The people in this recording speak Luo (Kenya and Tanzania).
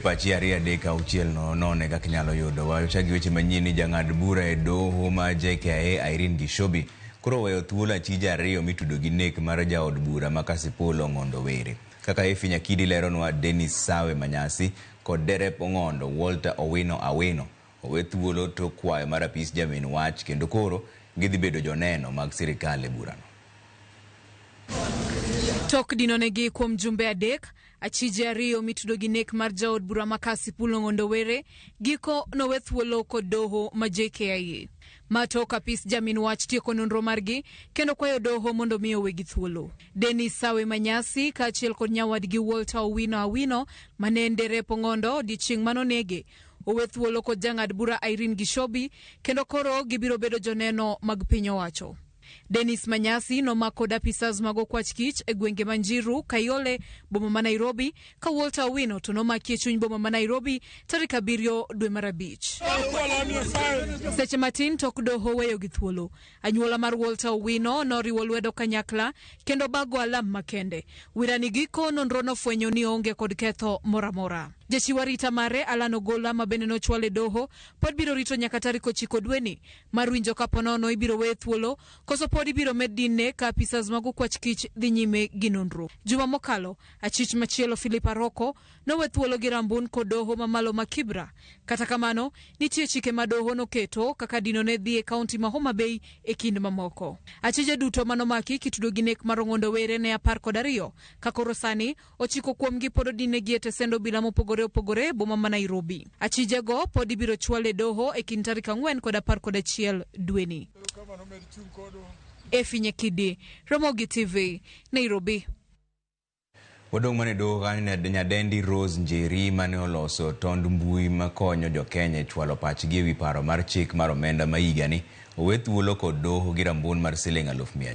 Pachi ariyo adek auchiel none kaka inyalo yudo wacha gi weche manyien ni jang'ad bura e doho ma JKIA Irene Gishobi koro weyo thuolo achije ariyo mitudo gi nek mar jaod bura ma Kasipul Ong'ondo Were. Kaka Nyakidi leronwa Dennis Sawe Manyasi kod derep Ong'ondo oweyo owe thuolo to kwayo mar apis jamin wach kendo koro gidhi bedo joneno mag sirikal e burano. Tok dinonegi kuom jumbe adek, achije ariyo mitudo gi nek mar jaod bura ma Kasipul Ong'ondo Were, giko nowe thuolo kod doho ma JKIA. Matok apis jamin wach tieko nonro margi kendo kwayo doho mondo miyo wegi thuolo. Dennis Sawe Manyasi kaachiel kod nyawadgi oweyo mane en derep Ong'ondo odiechieng' manonege owe thuolo kod jang'ad bura Irene Gishobi kendo koro gibiro bedo joneno mag piny owacho. Dennis Manyasi nomako apisas mag okwach kich e gwenge Manjiru, Kayole, boma ma Nairobi, ka Oweyo to nomaki e chuny boma ma Nairobi tarik 7 dwe mar Abich. Seche matin tok doho weyo gi thuolo, anyuola mar Oweyo noriwo lwedo kanyakla kendo bago alam makende. Wirani giko nonro nofwenyo ni onge kod ketho moramora. Jachiw arita mare Alan Ogola ma bende nochwal e doho pod biro rito nyaka tarik 9 dweni mar winjo ka ponono ibiro we thuolo koso pod ibiro med dinne ka apisas mag okwach kich dhi nyime gi nonro. Juma mokalo achich machielo Philip Aroko nowe thuolo gi rambun kod doho mamalo ma Kibra. Kata kamano nitie chike ma doho noketo kaka dino ne dhi e kaunti ma Homa Bay e kind mamoko. Achije duto manomaki kitudo gi nek mar Ong'ondo Were ne 12 ka koro sani ochiko kuomgi pod dinne gi e tesendo bila mopogore opogore boma ma Nairobi. Achije go pod ibiro chwal e doho e kind tarik 4 kod 11 dweni. Nyakidi, Ramogi TV, Nairobi. Wadong' mane doho kanyo nyadendi Rose Njeri mane oloso tond mbui makonyo jo Kenya chwalo pachgi e wi paro mar chik mar omenda ma higani owe thuolo kod doho gi rambun mar siling 100,000.